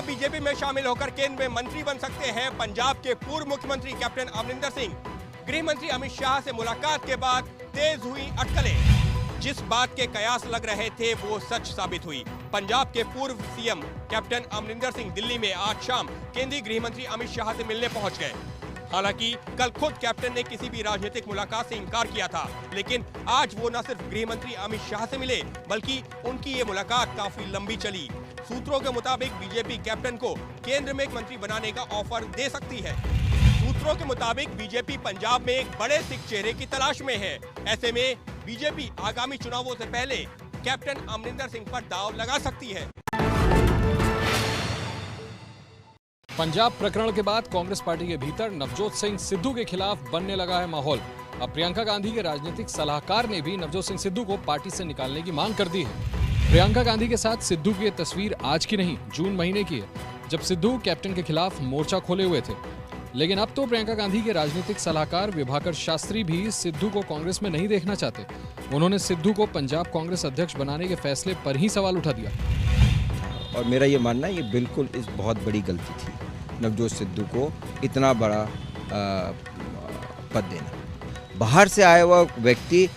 क्या बीजेपी में शामिल होकर केंद्र में मंत्री बन सकते हैं पंजाब के पूर्व मुख्यमंत्री कैप्टन अमरिंदर सिंह? गृह मंत्री अमित शाह से मुलाकात के बाद तेज हुई अटकलें। जिस बात के कयास लग रहे थे वो सच साबित हुई। पंजाब के पूर्व सीएम कैप्टन अमरिंदर सिंह दिल्ली में आज शाम केंद्रीय गृह मंत्री अमित शाह से मिलने पहुंच गए। हालांकि कल खुद कैप्टन ने किसी भी राजनीतिक मुलाकात से इनकार किया था, लेकिन आज वो न सिर्फ गृह मंत्री अमित शाह से मिले बल्कि उनकी ये मुलाकात काफी लंबी चली। सूत्रों के मुताबिक बीजेपी कैप्टन को केंद्र में एक मंत्री बनाने का ऑफर दे सकती है। सूत्रों के मुताबिक बीजेपी पंजाब में एक बड़े सिख चेहरे की तलाश में है। ऐसे में बीजेपी आगामी चुनावों से पहले कैप्टन अमरिंदर सिंह पर दांव लगा सकती है। पंजाब प्रकरण के बाद कांग्रेस पार्टी के भीतर नवजोत सिंह सिद्धू के खिलाफ बनने लगा है माहौल। अब प्रियंका गांधी के राजनीतिक सलाहकार ने भी नवजोत सिंह सिद्धू को पार्टी से निकालने की मांग कर दी है। प्रियंका गांधी के साथ सिद्धू की ये तस्वीर आज की नहीं, जून महीने की है, जब सिद्धू कैप्टन के खिलाफ मोर्चा खोले हुए थे। लेकिन अब तो प्रियंका गांधी के राजनीतिक सलाहकार विभाकर शास्त्री भी सिद्धू को कांग्रेस में नहीं देखना चाहते। उन्होंने सिद्धू को पंजाब कांग्रेस अध्यक्ष बनाने के फैसले पर ही सवाल उठा दिया। और मेरा ये मानना है ये बिल्कुल इस बहुत बड़ी गलती थी नवजोत सिद्धू को इतना बड़ा पद देना। बाहर से आया हुआ व्यक्ति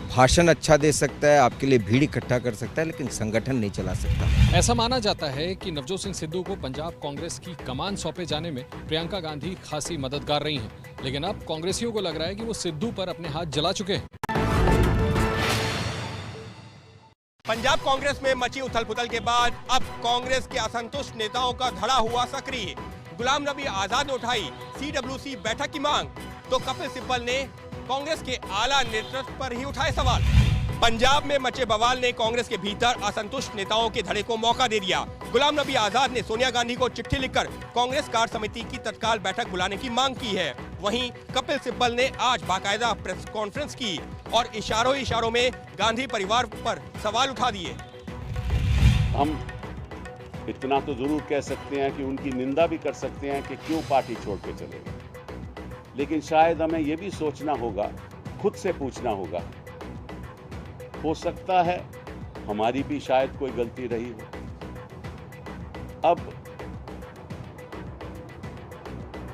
भाषण अच्छा दे सकता है, आपके लिए भीड़ इकट्ठा कर सकता है, लेकिन संगठन नहीं चला सकता। ऐसा माना जाता है कि नवजोत सिंह सिद्धू को पंजाब कांग्रेस की कमान सौंपे जाने में प्रियंका गांधी खासी मददगार रही हैं। लेकिन अब कांग्रेसियों को लग रहा है कि वो सिद्धू पर अपने हाथ जला चुके हैं। पंजाब कांग्रेस में मची उथल-पुथल के बाद अब कांग्रेस के असंतुष्ट नेताओं का धड़ा हुआ सक्रिय। गुलाम नबी आजाद ने उठाई CWC बैठक की मांग, तो कपिल सिब्बल ने कांग्रेस के आला नेतृत्व पर ही उठाए सवाल। पंजाब में मचे बवाल ने कांग्रेस के भीतर असंतुष्ट नेताओं के धड़े को मौका दे दिया। गुलाम नबी आजाद ने सोनिया गांधी को चिट्ठी लिखकर कांग्रेस कार्य समिति की तत्काल बैठक बुलाने की मांग की है। वहीं कपिल सिब्बल ने आज बाकायदा प्रेस कॉन्फ्रेंस की और इशारों में गांधी परिवार पर सवाल उठा दिए। हम इतना तो जरूर कह सकते हैं कि उनकी निंदा भी कर सकते हैं कि क्यों पार्टी छोड़ के चले गए, लेकिन शायद हमें यह भी सोचना होगा, खुद से पूछना होगा, हो सकता है हमारी भी शायद कोई गलती रही हो। अब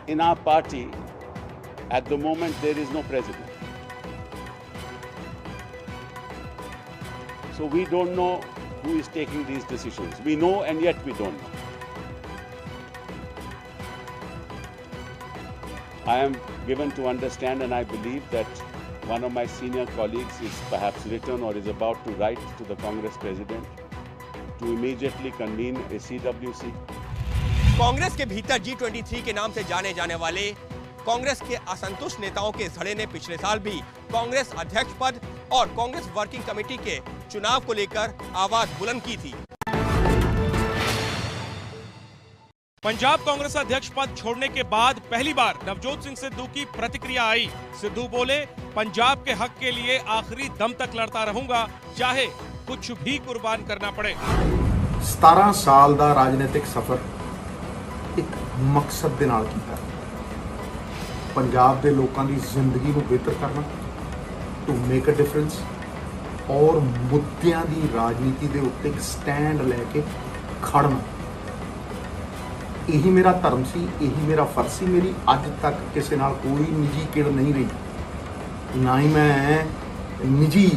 in our party at the moment there is no president, so we don't know who is taking these decisions. We know and yet we don't know. I am given to understand and I believe that one of my senior colleagues is perhaps written or is about to write to the Congress President to immediately convene a CWC. Congress के भीतर G23 के नाम से जाने जाने वाले कांग्रेस के असंतुष्ट नेताओं के धड़े ने पिछले साल भी कांग्रेस अध्यक्ष पद और कांग्रेस वर्किंग कमेटी के चुनाव को लेकर आवाज बुलंद की थी। पंजाब कांग्रेस अध्यक्ष पद छोड़ने के बाद पहली बार नवजोत सिंह सिद्धू की प्रतिक्रिया आई। सिद्धू बोले, पंजाब के हक के लिए आखिरी दम तक लड़ता रहूंगा, चाहे कुछ भी कुर्बान करना पड़े। 17 साल ਦਾ राजनीतिक सफर एक मकसद ਦੇ ਨਾਲ ਕੀਤਾ। ਪੰਜਾਬ ਦੇ ਲੋਕਾਂ ਦੀ ਜ਼ਿੰਦਗੀ ਨੂੰ ਬਿਹਤਰ ਕਰਨਾ, ਟੂ ਮੇਕ ਅ ਡਿਫਰੈਂਸ ਔਰ ਮੁੱਦਿਆਂ ਦੀ ਰਾਜਨੀਤੀ ਦੇ ਉੱਤੇ ਇੱਕ ਸਟੈਂਡ ਲੈ ਕੇ ਖੜਨਾ। ਇਹੀ ਮੇਰਾ ਧਰਮ ਸੀ, ਇਹੀ ਮੇਰਾ ਫਰਜ਼ ਸੀ। ਮੇਰੀ ਅੱਜ ਤੱਕ ਕਿਸੇ ਨਾਲ ਕੋਈ ਨਿੱਜੀ ਕਿੜ ਨਹੀਂ ਰਹੀ, ਨਾ ਹੀ ਮੈਂ निजी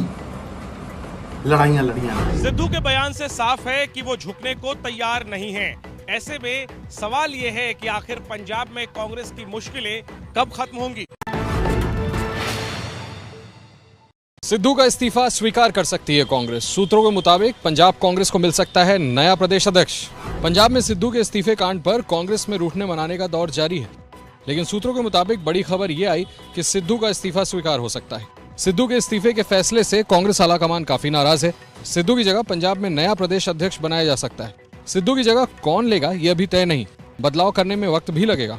लड़ाइयां लड़ियां। सिद्धू के बयान से साफ है कि वो झुकने को तैयार नहीं हैं। ऐसे में सवाल ये है कि आखिर पंजाब में कांग्रेस की मुश्किलें कब खत्म होंगी। सिद्धू का इस्तीफा स्वीकार कर सकती है कांग्रेस। सूत्रों के मुताबिक पंजाब कांग्रेस को मिल सकता है नया प्रदेश अध्यक्ष। पंजाब में सिद्धू के इस्तीफे कांड पर कांग्रेस में रूठने मनाने का दौर जारी है, लेकिन सूत्रों के मुताबिक बड़ी खबर यह आई कि सिद्धू का इस्तीफा स्वीकार हो सकता है। सिद्धू के इस्तीफे के फैसले से कांग्रेस आलाकमान काफी नाराज है। सिद्धू की जगह पंजाब में नया प्रदेश अध्यक्ष बनाया जा सकता है। सिद्धू की जगह कौन लेगा यह अभी तय नहीं, बदलाव करने में वक्त भी लगेगा।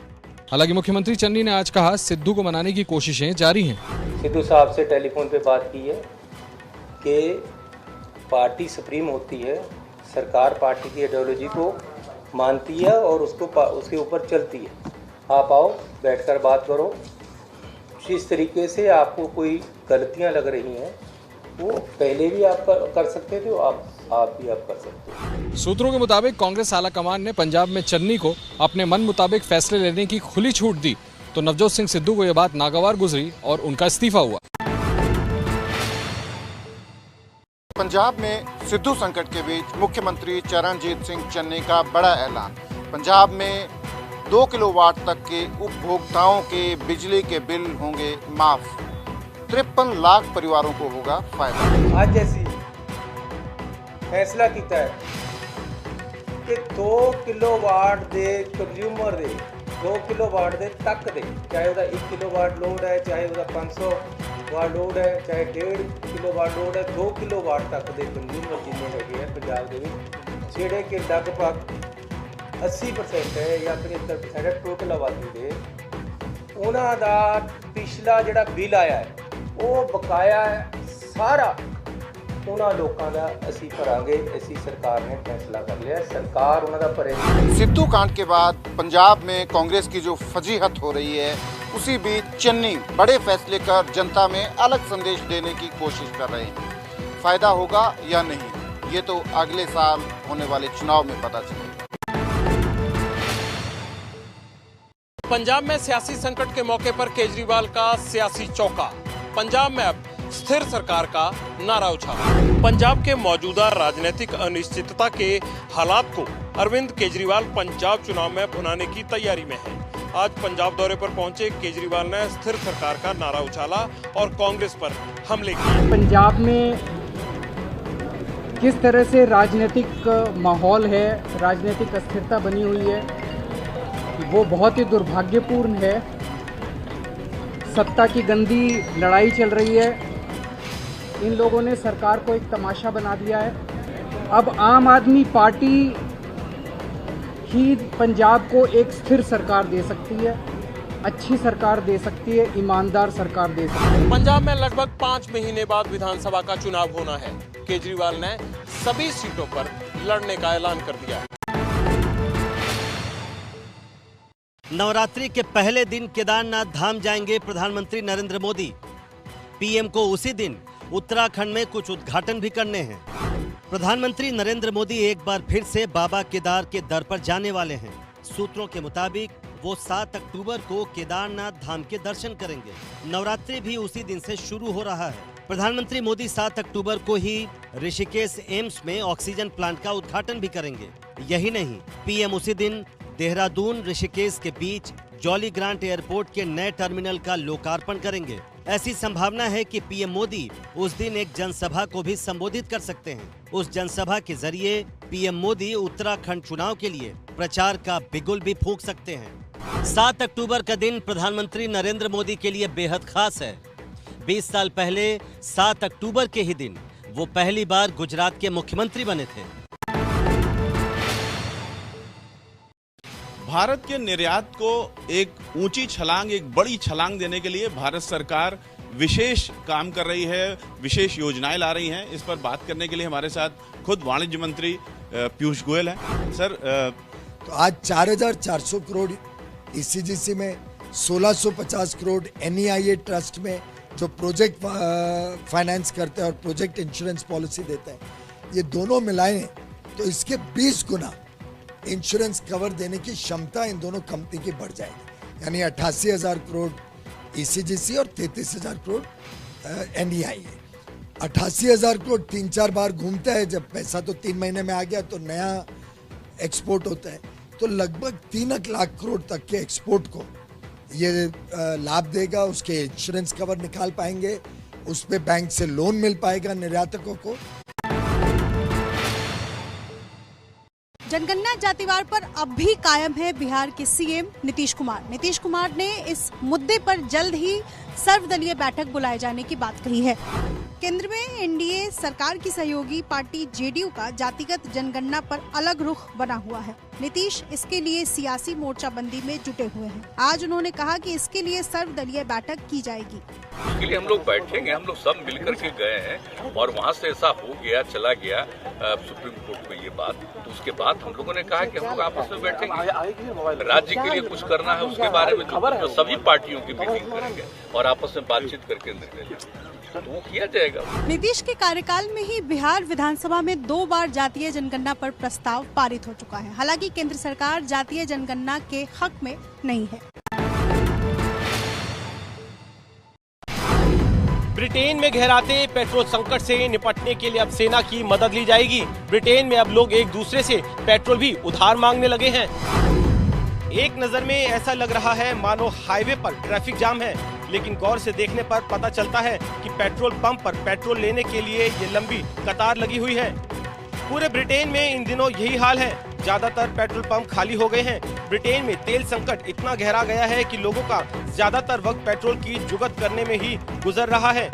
हालांकि मुख्यमंत्री चन्नी ने आज कहा सिद्धू को मनाने की कोशिशें जारी हैं। सिद्धू साहब से टेलीफोन पे बात की है कि पार्टी सुप्रीम होती है, सरकार पार्टी की आइडियोलॉजी को मानती है और उसके ऊपर चलती है। आप आओ, बैठकर बात करो। जिस तरीके से आपको कोई गलतियां लग रही हैं वो पहले भी आप कर सकते थे, आप आप भी आप कर सकते हो। सूत्रों के मुताबिक कांग्रेस आलाकमान ने पंजाब में चन्नी को अपने मन मुताबिक फैसले लेने की खुली छूट दी तो नवजोत सिंह सिद्धू को यह बात नागवार गुजरी और उनका इस्तीफा हुआ। पंजाब में सिद्धू संकट के बीच मुख्यमंत्री चरणजीत सिंह चन्नी का बड़ा ऐलान। पंजाब में 2 किलोवाट तक के उपभोक्ताओं के बिजली के बिल होंगे माफ। 53 लाख परिवारों को होगा फायदा। आज जैसी फैसला किया है कि 2 किलोवाट दे कंज्यूमर दे 2 किलोवाट दे तक दे, चाहे वह 1 किलोवाट लोड है, चाहे वह 500 वाट लोड है, चाहे 1.5 किलोवाट लोड है, 2 किलोवाट तक दे कंज्यूमर जिन्ने है पंजाब के विच, जेडे कि लगभग 80% है या 75% है टोटल आबादी दे, उन्हां दा पिछला जिहड़ा बिल आया है वो बकाया है सारा उन्हां लोकां दा असीं भरांगे। असीं सरकार ने फैसला कर लिया, सरकार उन्हां दा भरेगी। सिद्धू कांड के बाद पंजाब में कांग्रेस की जो फजीहत हो रही है, उसी बीच चन्नी बड़े फैसले कर जनता में अलग संदेश देने की कोशिश कर रहे हैं। फायदा होगा या नहीं, ये तो अगले साल होने वाले चुनाव में पता चलेगा। पंजाब में सियासी संकट के मौके पर केजरीवाल का सियासी चौका। पंजाब में अब स्थिर सरकार का नारा उछाला। पंजाब के मौजूदा राजनीतिक अनिश्चितता के हालात को अरविंद केजरीवाल पंजाब चुनाव में भुनाने की तैयारी में है। आज पंजाब दौरे पर पहुंचे केजरीवाल ने स्थिर सरकार का नारा उछाला और कांग्रेस पर हमले किए। पंजाब में किस तरह से राजनीतिक माहौल है, राजनीतिक अस्थिरता बनी हुई है, वो बहुत ही दुर्भाग्यपूर्ण है। सत्ता की गंदी लड़ाई चल रही है। इन लोगों ने सरकार को एक तमाशा बना दिया है। अब आम आदमी पार्टी ही पंजाब को एक स्थिर सरकार दे सकती है, अच्छी सरकार दे सकती है, ईमानदार सरकार दे सकती है। पंजाब में लगभग 5 महीने बाद विधानसभा का चुनाव होना है। केजरीवाल ने सभी सीटों पर लड़ने का ऐलान कर दिया है। नवरात्रि के पहले दिन केदारनाथ धाम जाएंगे प्रधानमंत्री नरेंद्र मोदी। पीएम को उसी दिन उत्तराखंड में कुछ उद्घाटन भी करने हैं। प्रधानमंत्री नरेंद्र मोदी एक बार फिर से बाबा केदार के दर पर जाने वाले हैं। सूत्रों के मुताबिक वो 7 अक्टूबर को केदारनाथ धाम के दर्शन करेंगे। नवरात्रि भी उसी दिन से शुरू हो रहा है। प्रधानमंत्री मोदी 7 अक्टूबर को ही ऋषिकेश एम्स में ऑक्सीजन प्लांट का उद्घाटन भी करेंगे। यही नहीं, पीएम उसी दिन देहरादून ऋषिकेश के बीच जॉली ग्रांट एयरपोर्ट के नए टर्मिनल का लोकार्पण करेंगे। ऐसी संभावना है कि पीएम मोदी उस दिन एक जनसभा को भी संबोधित कर सकते हैं। उस जनसभा के जरिए पीएम मोदी उत्तराखंड चुनाव के लिए प्रचार का बिगुल भी फूंक सकते हैं। 7 अक्टूबर का दिन प्रधानमंत्री नरेंद्र मोदी के लिए बेहद खास है। 20 साल पहले 7 अक्टूबर के ही दिन वो पहली बार गुजरात के मुख्यमंत्री बने थे। भारत के निर्यात को एक ऊंची छलांग, एक बड़ी छलांग देने के लिए भारत सरकार विशेष काम कर रही है, विशेष योजनाएं ला रही हैं। इस पर बात करने के लिए हमारे साथ खुद वाणिज्य मंत्री पीयूष गोयल हैं। सर, तो आज 4,400 करोड़ ईसीजीसी में, 1,650 करोड़ NEIA ट्रस्ट में जो प्रोजेक्ट फाइनेंस करते हैं और प्रोजेक्ट इंश्योरेंस पॉलिसी देते हैं, ये दोनों मिलाएं तो इसके 20 गुना इंश्योरेंस कवर देने की क्षमता इन दोनों कंपनी की बढ़ जाएगी। यानी 88,000 करोड़ ईसीजीसी और 33,000 करोड़ NEIA। 88,000 करोड़ 3-4 बार घूमता है। जब पैसा तो 3 महीने में आ गया तो नया एक्सपोर्ट होता है, तो लगभग 3 लाख करोड़ तक के एक्सपोर्ट को ये लाभ देगा। उसके इंश्योरेंस कवर निकाल पाएंगे, उस पे बैंक से लोन मिल पाएगा निर्यातकों को। जनगणना जातिवार पर अब भी कायम है बिहार के सीएम नीतीश कुमार। नीतीश कुमार ने इस मुद्दे पर जल्द ही सर्वदलीय बैठक बुलाए जाने की बात कही है। केंद्र में एनडीए सरकार की सहयोगी पार्टी जेडीयू का जातिगत जनगणना पर अलग रुख बना हुआ है। नीतीश इसके लिए सियासी मोर्चाबंदी में जुटे हुए हैं। आज उन्होंने कहा कि इसके लिए सर्वदलीय बैठक की जाएगी। इसके लिए हम लोग बैठेंगे, हम लोग सब मिलकर के गए हैं और वहाँ से ऐसा हो गया, चला गया सुप्रीम कोर्ट में ये बात, तो उसके बाद हम लोगों ने कहा कि हम लोग आपस में बैठेंगे, राज्य के लिए कुछ करना है उसके बारे में तो सभी पार्टियों की मीटिंग करेंगे और आपस में बातचीत करके निर्णय लेंगे। तो वो किया जाएगा। नीतीश के कार्यकाल में ही बिहार विधानसभा में 2 बार जातीय जनगणना पर प्रस्ताव पारित हो चुका है। हालांकि केंद्र सरकार जातीय जनगणना के हक में नहीं है। ब्रिटेन में गहराते पेट्रोल संकट से निपटने के लिए अब सेना की मदद ली जाएगी। ब्रिटेन में अब लोग एक दूसरे से पेट्रोल भी उधार मांगने लगे हैं। एक नजर में ऐसा लग रहा है मानो हाईवे पर ट्रैफिक जाम है, लेकिन गौर से देखने पर पता चलता है कि पेट्रोल पंप पर पेट्रोल लेने के लिए ये लंबी कतार लगी हुई है। पूरे ब्रिटेन में इन दिनों यही हाल है। ज्यादातर पेट्रोल पंप खाली हो गए हैं। ब्रिटेन में तेल संकट इतना गहरा गया है कि लोगों का ज्यादातर वक्त पेट्रोल की जुगत करने में ही गुजर रहा है।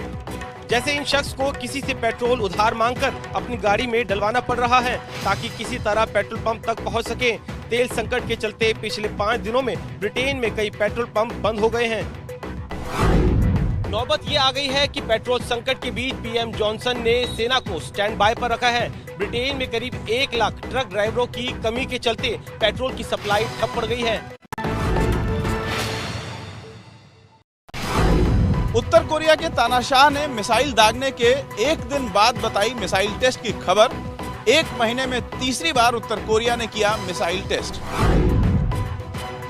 जैसे इन शख्स को किसी से पेट्रोल उधार मांगकर अपनी गाड़ी में डलवाना पड़ रहा है ताकि किसी तरह पेट्रोल पंप तक पहुंच सके। तेल संकट के चलते पिछले 5 दिनों में ब्रिटेन में कई पेट्रोल पंप बंद हो गए हैं। नौबत ये आ गई है कि पेट्रोल संकट के बीच पीएम जॉनसन ने सेना को स्टैंड बाय पर रखा है। ब्रिटेन में करीब 1 लाख ट्रक ड्राइवरों की कमी के चलते पेट्रोल की सप्लाई ठप पड़ गई है। उत्तर कोरिया के तानाशाह ने मिसाइल दागने के 1 दिन बाद बताई मिसाइल टेस्ट की खबर। 1 महीने में तीसरी बार उत्तर कोरिया ने किया मिसाइल टेस्ट।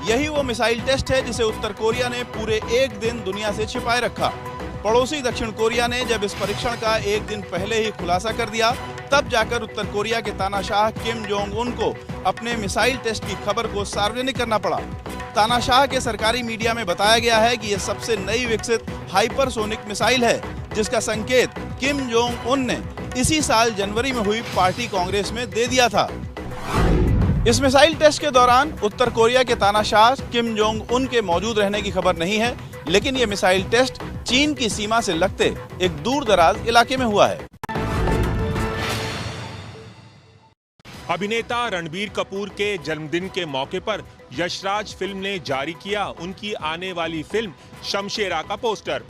यही वो मिसाइल टेस्ट है जिसे उत्तर कोरिया ने पूरे 1 दिन दुनिया से छिपाए रखा। पड़ोसी दक्षिण कोरिया ने जब इस परीक्षण का 1 दिन पहले ही खुलासा कर दिया, तब जाकर उत्तर कोरिया के तानाशाह किम जोंग उन को अपने मिसाइल टेस्ट की खबर को सार्वजनिक करना पड़ा। तानाशाह के सरकारी मीडिया में बताया गया है कि यह सबसे नई विकसित हाइपरसोनिक मिसाइल है, जिसका संकेत किम जोंग उन ने इसी साल जनवरी में हुई पार्टी कांग्रेस में दे दिया था। इस मिसाइल टेस्ट के दौरान उत्तर कोरिया के तानाशाह किम जोंग उन के मौजूद रहने की खबर नहीं है, लेकिन यह मिसाइल टेस्ट चीन की सीमा से लगते एक दूर दराज इलाके में हुआ है। अभिनेता रणबीर कपूर के जन्मदिन के मौके पर यशराज फिल्म ने जारी किया उनकी आने वाली फिल्म शमशेरा का पोस्टर।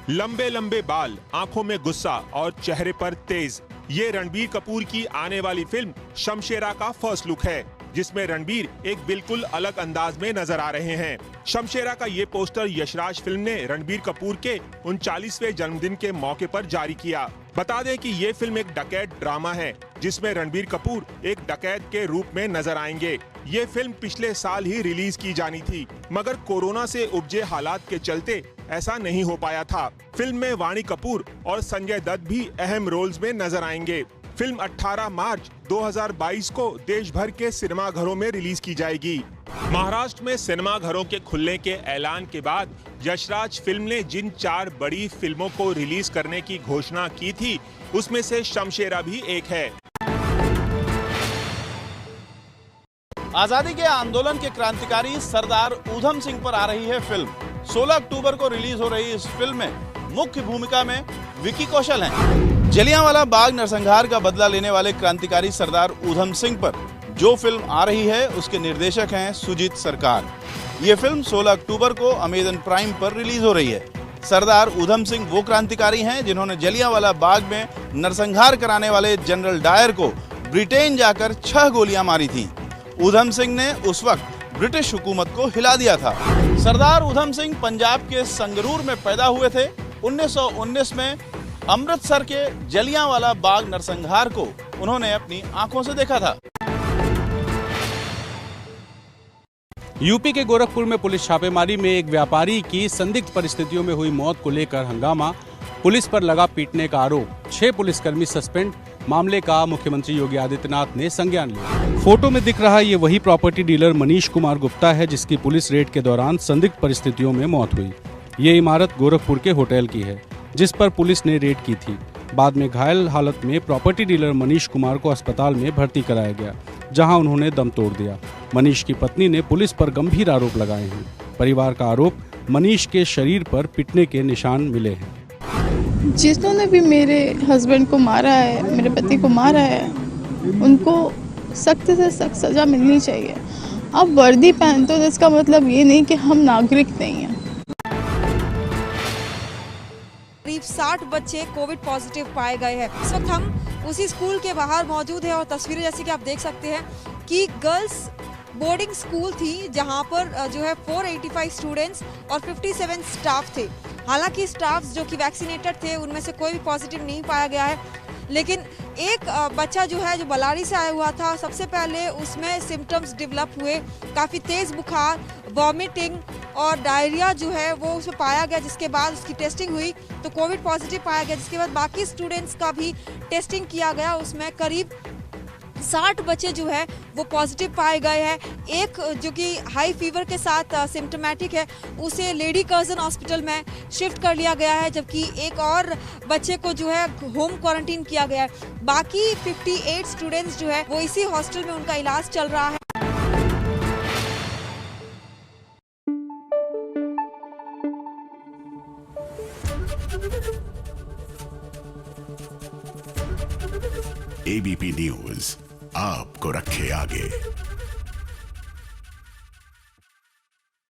लंबे लंबे बाल, आंखों में गुस्सा और चेहरे पर तेज, ये रणबीर कपूर की आने वाली फिल्म शमशेरा का फर्स्ट लुक है, जिसमें रणबीर एक बिल्कुल अलग अंदाज में नजर आ रहे हैं। शमशेरा का ये पोस्टर यशराज फिल्म ने रणबीर कपूर के 39वें जन्मदिन के मौके पर जारी किया। बता दें कि ये फिल्म एक डकैत ड्रामा है, जिसमें रणबीर कपूर एक डकैत के रूप में नजर आएंगे। ये फिल्म पिछले साल ही रिलीज की जानी थी, मगर कोरोना से उपजे हालात के चलते ऐसा नहीं हो पाया था। फिल्म में वाणी कपूर और संजय दत्त भी अहम रोल्स में नजर आएंगे। फिल्म 18 मार्च 2022 को देश भर के सिनेमा घरों में रिलीज की जाएगी। महाराष्ट्र में सिनेमा घरों के खुलने के ऐलान के बाद यशराज फिल्म ने जिन 4 बड़ी फिल्मों को रिलीज करने की घोषणा की थी, उसमें से शमशेरा भी एक है। आजादी के आंदोलन के क्रांतिकारी सरदार ऊधम सिंह पर आ रही है फिल्म। 16 अक्टूबर को रिलीज हो रही इस फिल्म में मुख्य भूमिका में विकी कौशल हैं। जलियांवाला बाग नरसंहार का बदला लेने वाले क्रांतिकारी सरदार ऊधम सिंह पर जो फिल्म आ रही है, उसके निर्देशक हैं सुजीत सरकार। ये फिल्म 16 अक्टूबर को अमेज़न प्राइम पर रिलीज हो रही है। सरदार ऊधम सिंह वो क्रांतिकारी हैं जिन्होंने जलियांवाला बाग में नरसंहार कराने वाले जनरल डायर को ब्रिटेन जाकर 6 गोलियां मारी थीं। ऊधम सिंह ने उस वक्त ब्रिटिश हुकूमत को हिला दिया था। सरदार ऊधम सिंह पंजाब के संगरूर में पैदा हुए थे। 1919 में अमृतसर के जलियांवाला बाग नरसंहार को उन्होंने अपनी आंखों से देखा था। यूपी के गोरखपुर में पुलिस छापेमारी में एक व्यापारी की संदिग्ध परिस्थितियों में हुई मौत को लेकर हंगामा, पुलिस पर लगा पीटने का आरोप, 6 पुलिसकर्मी सस्पेंड। मामले का मुख्यमंत्री योगी आदित्यनाथ ने संज्ञान लिया। फोटो में दिख रहा ये वही प्रॉपर्टी डीलर मनीष कुमार गुप्ता है, जिसकी पुलिस रेड के दौरान संदिग्ध परिस्थितियों में मौत हुई। ये इमारत गोरखपुर के होटल की है, जिस पर पुलिस ने रेड की थी। बाद में घायल हालत में प्रॉपर्टी डीलर मनीष कुमार को अस्पताल में भर्ती कराया गया, जहां उन्होंने दम तोड़ दिया। मनीष की पत्नी ने पुलिस पर गंभीर आरोप लगाए हैं। परिवार का आरोप, मनीष के शरीर पर पिटने के निशान मिले हैं। जिन्होंने भी मेरे हस्बैंड को मारा है, मेरे पति को मारा है, उनको सख्त से सख्त सजा मिलनी चाहिए। आप वर्दी पहनते हो, इसका मतलब ये नहीं कि हम नागरिक नहीं हैं। करीब 60 बच्चे कोविड पॉजिटिव पाए गए हैं। इस वक्त हम उसी स्कूल के बाहर मौजूद हैं और तस्वीरें जैसे कि आप देख सकते हैं कि गर्ल्स बोर्डिंग स्कूल थी, जहां पर जो है 485 स्टूडेंट्स और 57 स्टाफ थे। हालांकि स्टाफ्स जो कि वैक्सीनेटेड थे उनमें से कोई भी पॉजिटिव नहीं पाया गया है, लेकिन एक बच्चा जो है जो बल्लारी से आया हुआ था, सबसे पहले उसमें सिम्टम्स डेवलप हुए, काफ़ी तेज़ बुखार, वॉमिटिंग और डायरिया जो है वो उसमें पाया गया, जिसके बाद उसकी टेस्टिंग हुई तो कोविड पॉजिटिव पाया गया। जिसके बाद बाकी स्टूडेंट्स का भी टेस्टिंग किया गया, उसमें करीब 60 बच्चे जो है वो पॉजिटिव पाए गए हैं। एक जो कि हाई फीवर के साथ सिम्टोमेटिक है, उसे लेडी कर्जन हॉस्पिटल में शिफ्ट कर लिया गया है, जबकि एक और बच्चे को जो है होम क्वारंटीन किया गया है। बाकी 58 स्टूडेंट्स जो है वो इसी हॉस्टल में उनका इलाज चल रहा है। एबीपी न्यूज आपको रखे आगे।